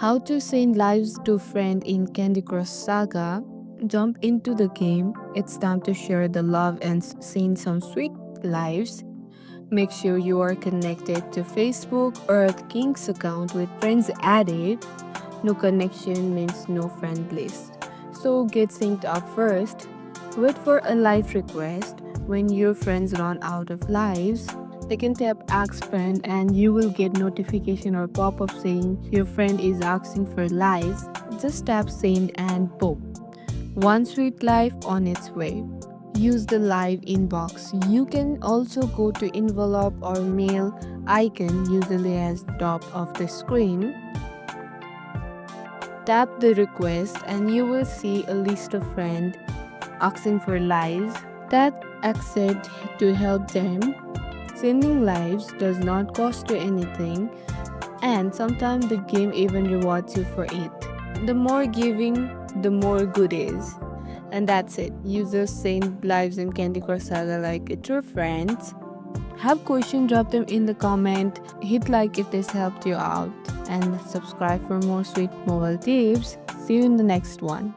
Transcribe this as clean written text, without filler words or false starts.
How to send lives to friend in Candy Crush Saga. Jump into the game. It's time to share the love and send some sweet lives. Make sure you are connected to Facebook or the King's account with friends added. No connection means no friend list. So get synced up first. Wait for a live request. When your friends run out of lives, they can tap ask friend and you will get notification or pop-up saying your friend is asking for lives. Just tap send and boom. One sweet live on its way. Use the live inbox. You can also go to envelope or mail icon usually as top of the screen. Tap the request and you will see a list of friends asking for lives. Tap accept to help them. Sending lives does not cost you anything, and sometimes the game even rewards you for it. The more giving, the more good is. And that's it. Users send lives in Candy Crush Saga like it to your friends. Have questions, drop them in the comment. Hit like if this helped you out. And subscribe for more sweet mobile tips. See you in the next one.